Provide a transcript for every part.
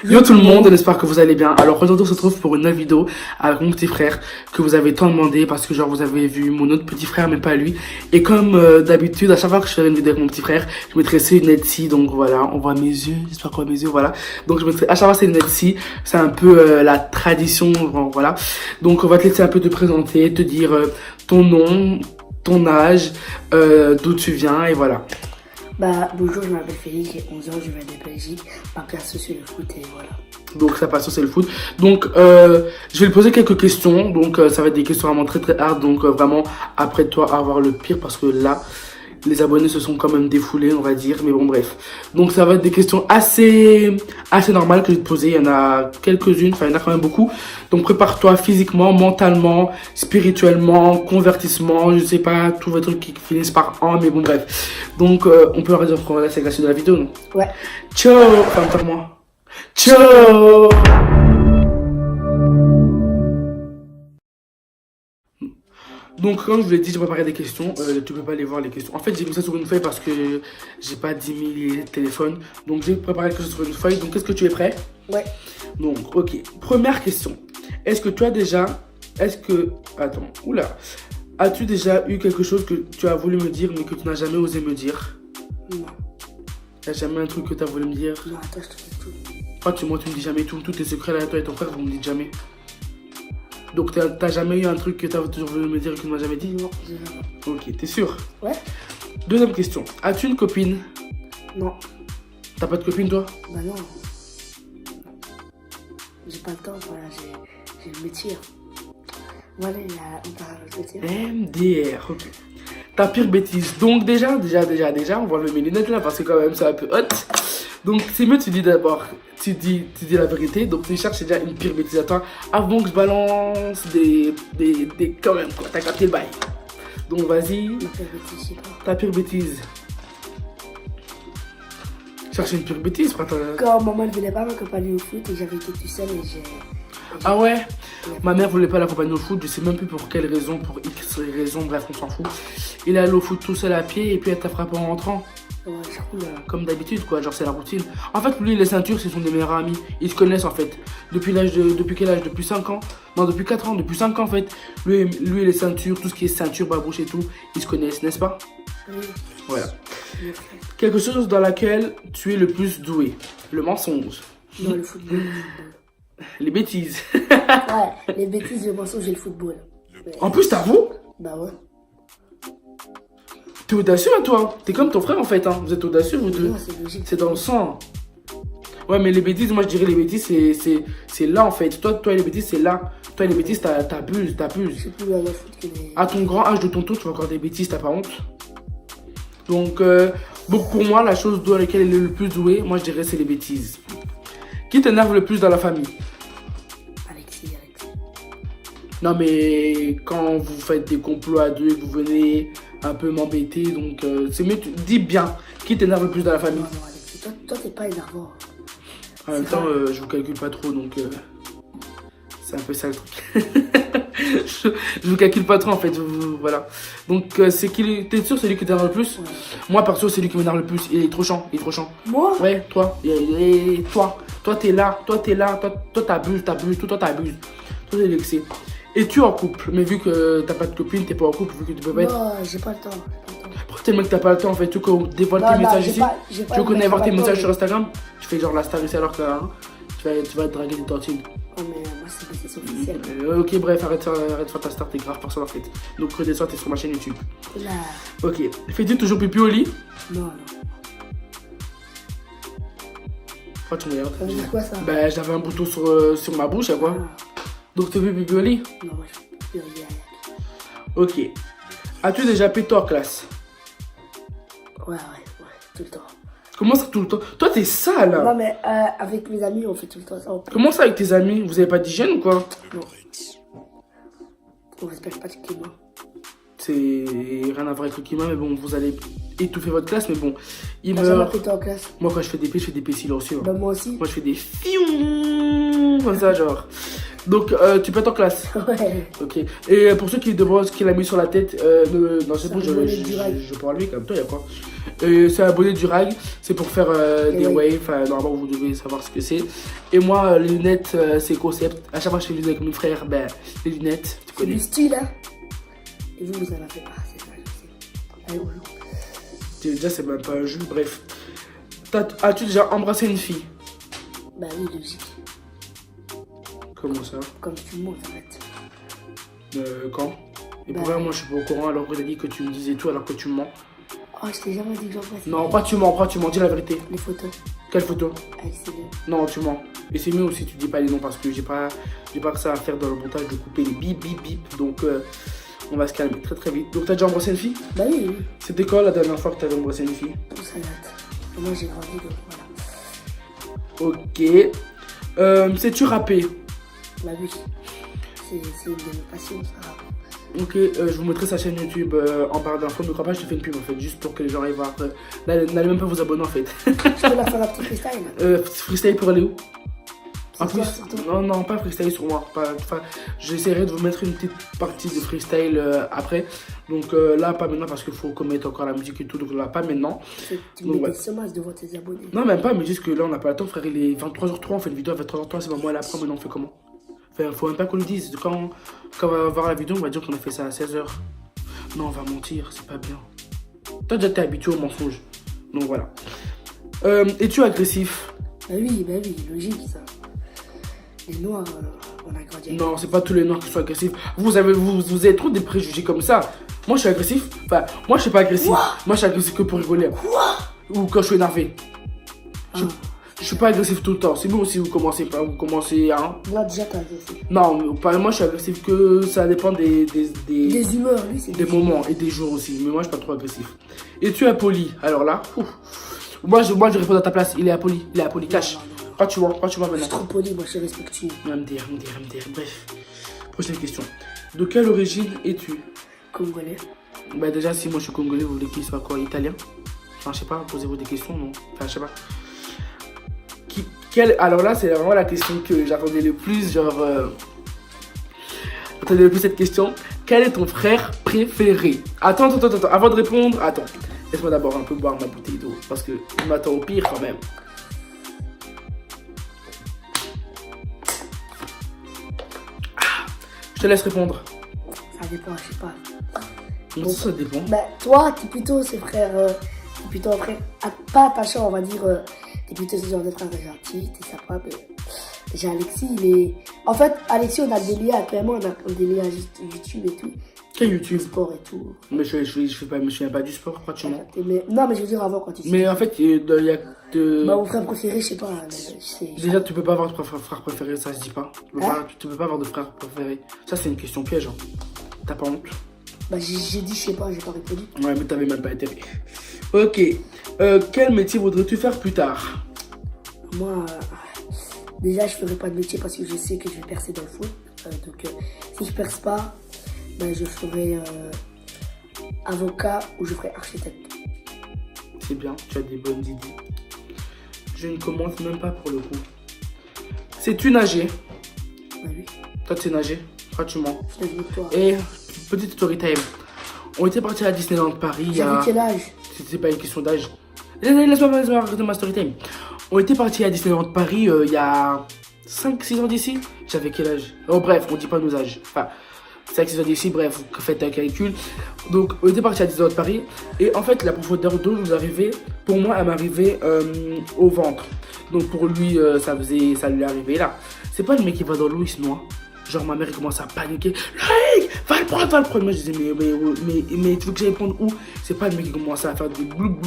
Yo tout le monde, j'espère que vous allez bien. Alors aujourd'hui on se retrouve pour une nouvelle vidéo avec mon petit frère que vous avez tant demandé parce que genre vous avez vu mon autre petit frère mais pas lui. Et comme d'habitude à chaque fois que je ferai une vidéo avec mon petit frère, je mettrai ces lunettes-ci, donc voilà, on voit mes yeux, j'espère qu'on voit mes yeux, voilà. Donc je mettrai à chaque fois ces lunettes-ci, c'est un peu la tradition, voilà. Donc on va te laisser un peu te présenter, te dire ton nom, ton âge, d'où tu viens et voilà. Bonjour, je m'appelle Félix, j'ai 11 ans, je viens de Belgique. Ma passion c'est le foot et voilà. Donc sa passion c'est le foot. Donc je vais lui poser quelques questions. Donc ça va être des questions vraiment très très hard. Donc vraiment après toi avoir le pire parce que là les abonnés se sont quand même défoulés on va dire. Mais bon bref. Donc ça va être des questions assez normales que je vais te poser. Il y en a quelques-unes, enfin il y en a quand même beaucoup. Donc prépare-toi physiquement, mentalement, spirituellement, convertissement, je sais pas, tous les trucs qui finissent par en, mais bon bref. Donc on peut leur dire qu'on va c'est la suite de la vidéo, non? Ouais. Ciao. Enfin par moi. Ciao. Donc comme je vous l'ai dit, j'ai préparé des questions, tu peux pas aller voir les questions. En fait j'ai mis ça sur une feuille parce que j'ai pas 10 000 téléphones. Donc j'ai préparé quelque chose sur une feuille, donc est-ce que tu es prêt? Ouais. Donc ok, première question. Est-ce que tu as déjà, attends, oula. As-tu déjà eu quelque chose que tu as voulu me dire mais que tu n'as jamais osé me dire? Non. T'as jamais un truc que tu as voulu me dire? Non, attends, je te dis tout. Moi tu me dis jamais tout, tous tes secrets là, toi et ton frère vous me dites jamais. Donc t'as jamais eu un truc que tu as toujours voulu me dire et que tu ne m'as jamais dit? Non, j'ai jamais. Ok, t'es sûr? Ouais. Deuxième question, as-tu une copine? Non. T'as pas de copine toi? Bah non. J'ai pas le temps, voilà, j'ai le métier. Voilà, il y a un métier. MDR, ok. Ta pire bêtise. Donc déjà, on va lever mes lunettes là parce que quand même c'est un peu hot. Donc c'est mieux tu dis d'abord, tu dis la vérité. Donc tu cherches déjà une pire bêtise à toi avant que je balance des quand même quoi. T'as capté le bail. Donc vas-y. Ma pire bêtise, je sais pas. Ta pire bêtise. Cherche une pire bêtise, frère. Quand maman ne voulait pas m'accompagner au foot et j'avais été tout seul et j'ai... Ah ouais? Ma mère voulait pas l'accompagner au foot, je sais même plus pour quelle raison, pour X raison, bref on s'en fout. Il est allé au foot tout seul à pied et puis elle t'a frappé en rentrant. Ouais, je crois. Comme d'habitude quoi, genre c'est la routine. En fait lui les ceintures c'est son des meilleurs amis, ils se connaissent en fait. Depuis quel âge? Depuis 5 ans? Non depuis 4 ans, depuis 5 ans en fait. Lui et les ceintures, tout ce qui est ceinture, babouche et tout, ils se connaissent, n'est-ce pas? Oui. Voilà. Quelque chose dans laquelle tu es le plus doué. Le mensonge. Non, le football. Les bêtises. Ouais, les bêtises, le mensonge et le football. Ouais. En plus t'avoues? Bah ouais. T'es audacieux hein, toi? T'es comme ton frère en fait hein. Vous êtes audacieux vous deux. Non, c'est logique. C'est dans le sang. Ouais mais les bêtises, moi je dirais les bêtises c'est là en fait. Toi les bêtises c'est là. Toi les bêtises t'abuses. C'est plus à la foot que les... À ton grand âge de tonton tu fais encore des bêtises, t'as pas honte? Donc pour moi la chose dans laquelle elle est le plus douée, moi je dirais c'est les bêtises. Qui t'énerve le plus dans la famille? Alexis. Non mais quand vous faites des complots à deux, vous venez un peu m'embêter, donc c'est mieux, dis bien, qui t'énerve le plus dans la famille? Non, Alexis, toi t'es pas énervant. En même temps, je vous calcule pas trop, donc c'est un peu ça le truc. je vous calcule pas trop en fait, voilà. Donc t'es sûr c'est lui qui t'énerve le plus? Ouais. Moi perso c'est lui qui m'énerve le plus, il est trop chiant, Moi? Ouais, toi, toi t'es là, toi t'abuses, toi t'abuses. Toi t'es l'excès. Et tu es en couple, mais vu que t'as pas de copine, t'es pas en couple, vu que tu peux pas être... Non, j'ai pas le temps. Pourquoi t'es le mec t'as pas le temps en fait, tu veux dévoiler tes messages ici? Tu connais voir tes messages sur Instagram? Tu fais genre la star ici alors que hein, tu vas draguer des tortilles. Oh mais moi c'est officiel. Ok bref, arrête de faire ta star, t'es grave personne en fait. Donc redescends, t'es sur ma chaîne YouTube. Là. Ok, fais-tu toujours pipi au lit? Non. Pourquoi tu me regardes? Ça veut dire quoi ça? Bah j'avais un bouton sur ma bouche, à quoi? Donc tu fais pipi au lit? Non, moi je fais plus rien. Ok. As-tu déjà pété en classe? Ouais, tout le temps. Comment ça tout le temps? Toi t'es sale là. Non mais avec mes amis on fait tout le temps ça. Comment ça avec tes amis? Vous avez pas d'hygiène ou quoi? Non. On respecte pas le climat. C'est rien à voir avec le climat, mais bon, vous allez étouffer votre classe, mais bon. T'as jamais pété en classe? Moi quand je fais des P silencieux. Bah moi aussi. Moi je fais des fiou comme ça genre. Donc, tu pètes en classe. Ouais. Ok. Et pour ceux qui demandent ce qu'il a mis sur la tête, non, c'est bon, un bonnet du rag. je peux enlever comme toi, il y a quoi. C'est un bonnet du rag, c'est pour faire des waves. Enfin, normalement, vous devez savoir ce que c'est. Et moi, les lunettes, c'est concept. À chaque fois que je fais des lunettes avec mon frère, ben, les lunettes, tu C'est connais. du style, hein. Et vous en avez pas, c'est ça, je sais. Allez, bonjour. Déjà, c'est même pas un jeu, bref. As-tu déjà embrassé une fille? Bah oui, logique. Comment ça? Comme tout le monde, en fait. Quand? Et Bah. pourquoi moi je suis pas au courant alors que t'as dit que tu me disais tout alors que tu mens? Oh, je t'ai jamais dit que j'embrasse. Non, pas tu mens, dis la vérité. Les photos. Quelle photo? Avec ses deux. Non, tu mens. Et c'est mieux aussi, tu dis pas les noms parce que j'ai pas que ça à faire dans le montage de couper les bip bip bip. Donc on va se calmer très très vite. Donc t'as déjà embrassé une fille? Bah oui, oui. C'était quand la dernière fois que t'avais embrassé une fille? Tout ça date. Et moi, j'ai grandi, donc voilà. Ok. Sais-tu rapper? Bah oui. C'est une de mes passions, ça. Ok, je vous montrerai sa chaîne YouTube en barre d'infos. Ne crois pas, je te fais une pub en fait, juste pour que les gens aillent voir. N'allez même pas vous abonner en fait. Je peux la faire un petit freestyle. Freestyle pour aller où? En Sur plus, toi, sur toi. non, pas freestyle sur moi. Enfin, j'essaierai de vous mettre une petite partie de freestyle après. Donc là, pas maintenant parce qu'il faut qu'on mette encore la musique et tout. Donc là, pas maintenant. Tu Donc, mets ouais. des sommages devant tes abonnés. Non, même pas, mais juste que là, on n'a pas le temps, frère. Il est 23h03, on fait une vidéo à 23h03, c'est pas moi là après, maintenant on fait comment? Enfin, faut même pas qu'on le dise. Quand on va voir la vidéo, on va dire qu'on a fait ça à 16h. Non, on va mentir, c'est pas bien. Toi, déjà, t'es habitué au mensonge. Donc voilà. Es-tu agressif? Bah oui, logique, ça. Les noirs, on a grandi avec. Non, c'est pas tous les noirs qui sont agressifs. Vous avez trop des préjugés comme ça. Moi, je suis agressif. Enfin, moi, je suis pas agressif. Quoi? Moi, je suis agressif que pour rigoler. Quoi? Ou quand je suis énervé. Ah. Je suis pas agressif tout le temps. C'est vous aussi, vous commencez pas. Vous commencez, hein. Moi, déjà, t'as agressé. Non, mais pas, moi, je suis agressif que ça dépend des Des humeurs, lui, c'est des moments et des jours aussi. Mais moi, je suis pas trop agressif. Et tu es impoli. Alors là, ouf. Moi, je réponds à ta place. Il est impoli. Cache. Quand tu vois Je suis maintenant. trop poli, moi, je suis respectueux. MDR. Bref. Prochaine question. De quelle origine es-tu? Congolais. Bah déjà, si moi je suis congolais, vous voulez qu'il soit quoi? Italien? Enfin, je sais pas, posez-vous des questions, non? Enfin, je sais pas. Alors là, c'est vraiment la question que j'attendais le plus, j'attendais le plus cette question. Quel est ton frère préféré? Attends. Avant de répondre, attends. Laisse-moi d'abord un peu boire ma bouteille d'eau. Parce que je m'attends au pire quand même. Je te laisse répondre. Ça dépend, je sais pas. Bon, ça dépend. Bah, toi, t'es plutôt ce frère. T'es plutôt un frère. Pas attachant, on va dire. T'es plutôt ce genre de frère gentil, t'es sympa. Mais j'ai Alexis, il est. En fait, Alexis, on a des liens, actuellement, on a des liens YouTube et tout. Quel YouTube? Sport et tout. Mais je me souviens pas du sport, pratiquement. Non, mais je veux dire avant quand tu. Mais en fait, il y a de... Bah, mon frère préféré, je sais pas. Déjà, tu peux pas avoir de frère préféré, ça se dit pas. Hein? Tu peux pas avoir de frère préféré. Ça, c'est une question piège. Hein. T'as pas honte? Bah, j'ai dit, je sais pas, j'ai pas répondu. Ouais, mais t'avais même pas intérêt. Ok. Quel métier voudrais-tu faire plus tard? Moi, déjà, je ferai pas de métier parce que je sais que je vais percer dans le foot. Donc, si je perce pas, ben, je ferai avocat ou je ferai architecte. C'est bien, tu as des bonnes idées. Je ne commente même pas pour le coup. Sais-tu nager? Bah oui, Toi, tu sais nager? Pratiquement. je suis avec toi. Et petite story time. On était partis à Disneyland Paris il y a... J'avais quel âge? C'était pas une question d'âge. Laisse-moi raconter ma story time. On était partis à Disneyland Paris il y a 5-6 ans d'ici. J'avais quel âge? Oh bref, on dit pas nos âges. Enfin, 5-6 ans d'ici, bref, faites un calcul. Donc, on était partis à Disneyland Paris. Et en fait, la profondeur d'eau nous arrivait, pour moi, elle m'arrivait au ventre. Donc pour lui, ça lui arrivait là. C'est pas le mec qui va dans l'eau, il se noie. Genre ma mère elle commence à paniquer. Loïc, va le prendre. Moi je disais mais tu veux que j'aille prendre où? C'est pas le mec qui commence à faire des bloup.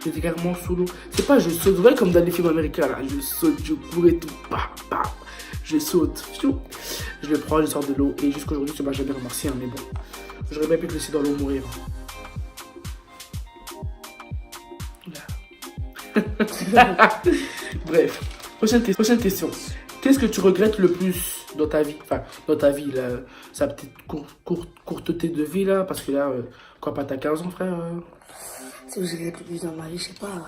J'étais carrément sous l'eau. C'est pas je saute, vrai comme dans les films américains là. Je saute, je cours et tout. Je saute. Je le prends, je sors de l'eau. Et jusqu'aujourd'hui tu m'as jamais remercié, hein, mais bon. J'aurais bien pu te laisser dans l'eau mourir. Bref, prochaine question. Qu'est-ce que tu regrettes le plus dans ta vie? Enfin, dans ta vie, là, sa petite courteté de vie, là, parce que là, quoi, pas t'as 15 ans, frère Si vous avez plus dans ma vie, je sais pas.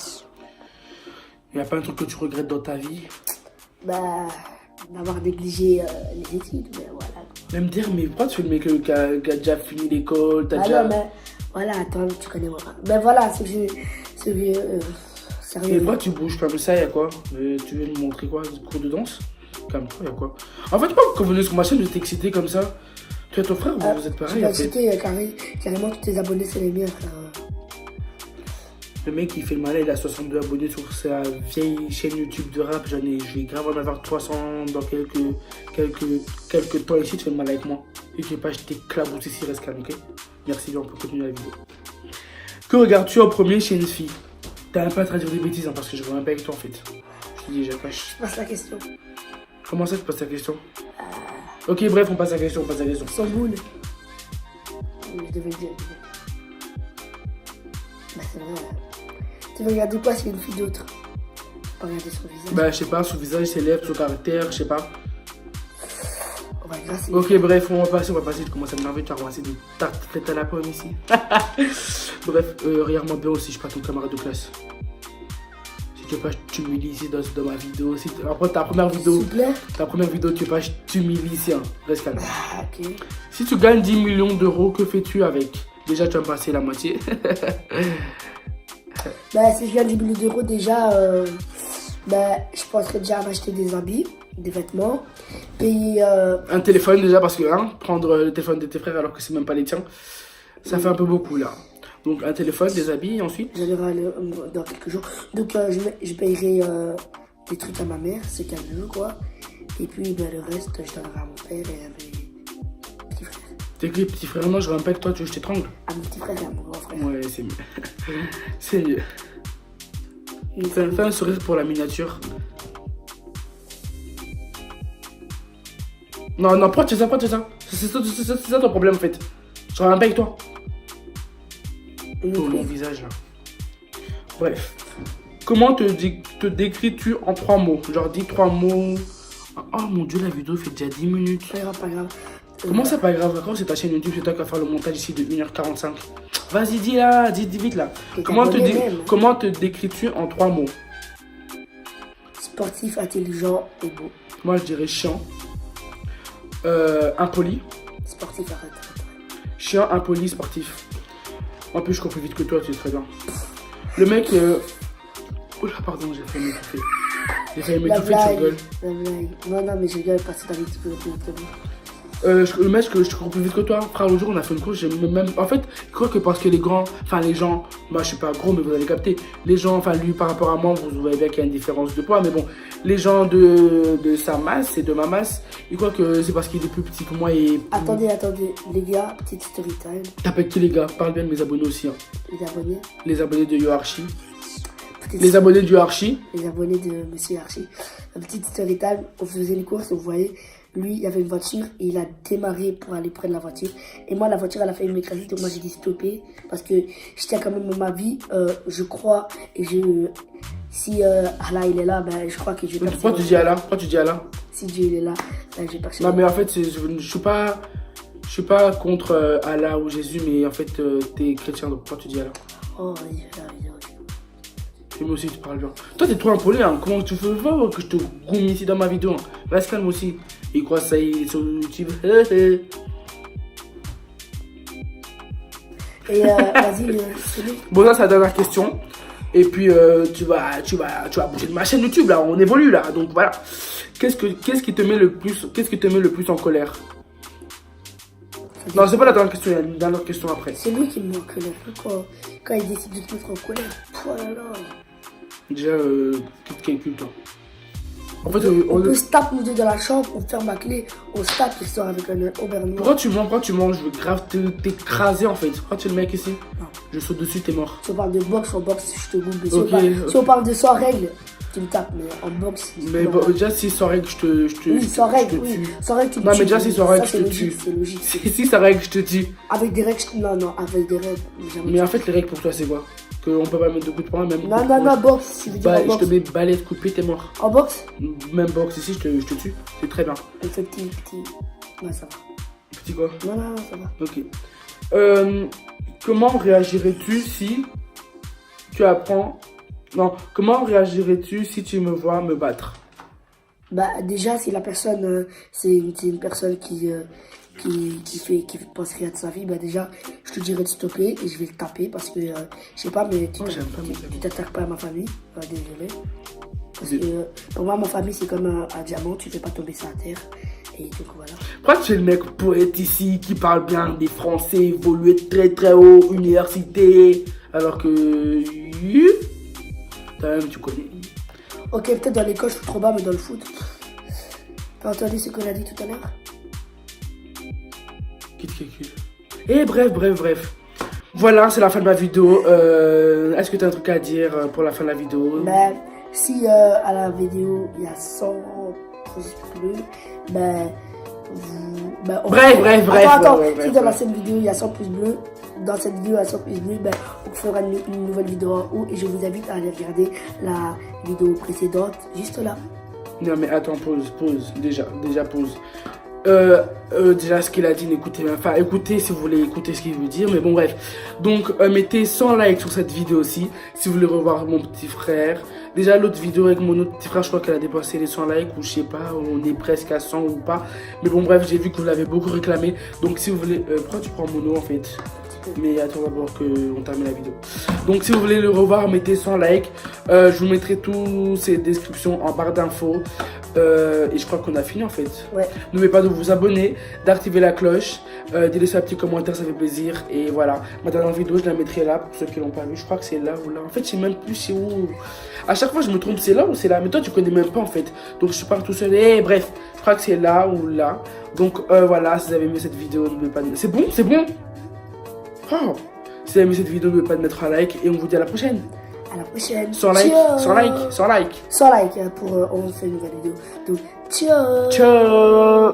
Il n'y a pas un truc que tu regrettes dans ta vie? Bah, d'avoir négligé les études, mais voilà. Même dire, mais pourquoi tu fais le mec qui a déjà fini l'école, t'as Ah déjà... non, mais voilà, attends, tu connais moi. Mais voilà, sérieux. Mais pourquoi tu bouges comme ça, y'a quoi? Tu veux me montrer quoi? Des cours de danse? Calme-toi, y'a quoi? En fait, pourquoi quand vous venez sur ma chaîne, je t'exciter comme ça? Tu as ton frère, vous êtes pareil en fait. Carrément, tous tes abonnés, c'est les miens, frère. Le mec il fait le malin, il a 62 abonnés sur sa vieille chaîne YouTube de rap. Je vais grave en avoir 300 dans quelques temps ici. Tu fais le mal avec moi. Et tu n'es pas jeté clabousse ici, reste calme, ok? Merci, on peut continuer la vidéo. Que regardes-tu en premier chez une fille? T'as même pas à traduire des bêtises, hein, parce que je reviens pas avec toi en fait. Je te dis, j'ai pas. Je passe la question. Comment ça, tu passes la question? Ok, bref, on passe la question, Son boule. Je devais le dire. Bah, c'est vrai. Tu veux regarder quoi si une fille d'autre? Pas regarder son visage. Bah, je sais pas, son visage, ses lèvres, son caractère, je sais pas. On va grasser. Ok, bref, on va passer, tu commences à m'énerver, tu vas ramasser des tartes faites à la pomme ici. Bref, regarde-moi bien aussi, je suis pas ton camarade de classe. Si tu veux pas, je t'humilie ici dans ma vidéo. Si après ta première vidéo, tu veux pas, je t'humilie ici, hein. Reste calme. Ah, ok. Si tu gagnes 10 millions d'euros, que fais-tu avec? Déjà, tu vas me passer la moitié. Bah, si je gagne 10 millions d'euros, déjà, bah, je penserais déjà à m'acheter des habits, des vêtements, payer... Un téléphone déjà, parce que hein, prendre le téléphone de tes frères alors que c'est même pas les tiens, ça fait un peu beaucoup là. Donc un téléphone, des habits, et ensuite j'en aurai dans quelques jours. Donc je payerai des trucs à ma mère, ce qu'elle veut, quoi. Et puis bah, le reste, je donnerai à mon père et à mes petits frères. T'es que les petits frères, non, je reviens pas avec toi, tu veux que je t'étrangle? À mon petit frère et à mon grand frère. Ouais, c'est mieux. C'est mieux. Fais un sourire pour la miniature. Non, pourquoi tu fais ça, c'est ça ton problème en fait. Je reviens pas avec toi. Pour mon visage là. Bref. Comment te décris-tu en 3 mots? Genre dis 3 mots. Oh mon dieu, la vidéo fait déjà 10 minutes. Pas grave. Comment ça pas grave? Quand c'est ta chaîne YouTube, c'est toi qui vas faire le montage ici de 1h45. Vas-y, dis là, dis vite là. Comment te décris-tu en 3 mots? Sportif, intelligent et beau. Moi je dirais chiant. Impoli. Sportif, arrête. Chiant, impoli, sportif. En plus, je cours plus vite que toi, tu sais très bien. Le mec. Oula, pardon, j'ai failli m'étouffer. J'ai failli m'étouffer, tu rigoles. La blague. Non, mais je rigole parce que t'as dit que tu le mec, je cours plus vite que toi. Frère, l'autre jour, on a fait une course. Même... En fait, je crois que parce que les grands. Enfin, les gens. Moi, je suis pas gros, mais vous allez capter. Les gens, enfin, lui, par rapport à moi, vous voyez bien qu'il y a une différence de poids. Mais bon, les gens de sa masse et de ma masse, ils croient que c'est parce qu'il est plus petit que moi et. Attendez, les gars, petite story time. T'appelles qui, les gars? Parle bien de mes abonnés aussi. Hein. Les abonnés? Les abonnés de Yoarchi. Les abonnés du Archi. Les abonnés de Monsieur Archi. La petite story time, on faisait les courses, vous voyez. Lui, il y avait une voiture et il a démarré pour aller prendre la voiture. Et moi, la voiture, elle a failli m'écraser. Donc moi, j'ai dit stopper parce que je tiens quand même à ma vie. Je crois et si Allah, il est là, ben, je crois que je vais Pourquoi tu dis Allah? Si Dieu, il est là, ben, je vais passer. Non, mais en fait, je suis pas contre Allah ou Jésus, mais en fait, t'es chrétien, donc pourquoi tu dis Allah? Oh, oui. Et moi aussi, tu parles bien. Toi, t'es trop impoli, hein. Comment tu veux que je te goume ici dans ma vidéo, hein? Reste calme aussi. Et quoi, ça y est, sur YouTube. Et vas-y, bon, ça, c'est la dernière question. Et puis, tu vas bouger de ma chaîne YouTube, là. On évolue, là. Donc, voilà. Qu'est-ce qui te met le plus en colère? Non, c'est pas la dernière question, il y a une dernière question après. C'est lui qui me met en colère. Quand il décide de te mettre en colère. Oh là là. Déjà, tu te calcules, toi. En fait, on peut se taper nous deux dans la chambre, on ferme la clé, on se tape l'histoire avec un aubergine. Pourquoi tu mens? Je veux grave t'écraser en fait. Pourquoi tu es le mec ici? Non. Je saute dessus, t'es mort. Si on parle de boxe, je te goûte. Okay, si on parle de sans règles, tu me tapes, mais en boxe. Mais bon, déjà, si sans règles, je te oui, sans règles, oui. Sans règles, tu me tues. Non, mais déjà, si sans règles, je te tue. C'est logique. Si sans règles, je te tue. Avec des règles, non, avec des règles. Mais en fait, les règles pour toi, c'est quoi? Qu'on peut pas mettre de coups de poing, même. Non, boxe. Tu veux dire en boxe. Je te mets balai de coup de pied, t'es mort. En boxe? Même boxe ici, je te tue. C'est très bien. Un petit. Ouais, ça va. Petit quoi? Non, ça va. Ok. Comment réagirais-tu si tu apprends. Non, comment réagirais-tu si tu me vois me battre? Bah, déjà, si la personne, c'est une personne qui pense rien de sa vie, bah, déjà, je te dirais de stopper et je vais le taper parce que, je sais pas, mais Oh, j'aime pas mes amis. tu t'attaques pas à ma famille. Désolé. Parce que, pour moi, ma famille, c'est comme un diamant, tu fais pas tomber ça à terre. Et donc, voilà. Pourquoi tu es le mec poète ici qui parle bien des Français, évolué très très haut, université, alors que. Toi-même, tu connais. Ok, peut-être dans l'école, je suis trop bas, mais dans le foot. T'as entendu ce qu'on a dit tout à l'heure? Quitte calcul. Et bref. Voilà, c'est la fin de ma vidéo. Est-ce que tu as un truc à dire pour la fin de la vidéo? Ben, si à la vidéo, il y a 100 pouces bleus, ben, Bref. Attends, Ouais, si dans cette vidéo, il y a 100 pouces bleus, dans cette vidéo, il y a 100 pouces bleus, ben, on fera une nouvelle vidéo en haut et je vous invite à aller regarder la vidéo précédente, juste là. Non mais attends, pause, déjà pause. Déjà ce qu'il a dit, écoutez si vous voulez écouter ce qu'il veut dire, mais bon bref. Donc mettez 100 likes sur cette vidéo aussi, si vous voulez revoir mon petit frère. Déjà l'autre vidéo avec mon autre petit frère, je crois qu'elle a dépassé les 100 likes, ou je sais pas, on est presque à 100 ou pas. Mais bon bref, j'ai vu que vous l'avez beaucoup réclamé, donc si vous voulez, pourquoi tu prends mon nom en fait? Mais attends d'abord qu'on termine la vidéo. Donc si vous voulez le revoir, mettez 100 likes. Je vous mettrai toutes ces descriptions en barre d'infos. Et je crois qu'on a fini en fait. Ouais. N'oubliez pas de vous abonner, d'activer la cloche, de laisser un petit commentaire, ça fait plaisir. Et voilà, ma dernière vidéo, je la mettrai là pour ceux qui l'ont pas vu. Je crois que c'est là ou là. En fait, je sais même plus c'est où. À chaque fois, je me trompe, c'est là ou c'est là. Mais toi, tu connais même pas en fait. Donc, je pars tout seul. Et bref, je crois que c'est là ou là. Donc, voilà, si vous avez aimé cette vidéo, n'oubliez pas de. C'est bon? Oh. Si vous avez aimé cette vidéo, n'oubliez pas de mettre un like. Et on vous dit à la prochaine. À la prochaine. 100 likes, 100 likes, 100 likes. 100 likes pour on fait une nouvelle vidéo. Donc, ciao. Ciao.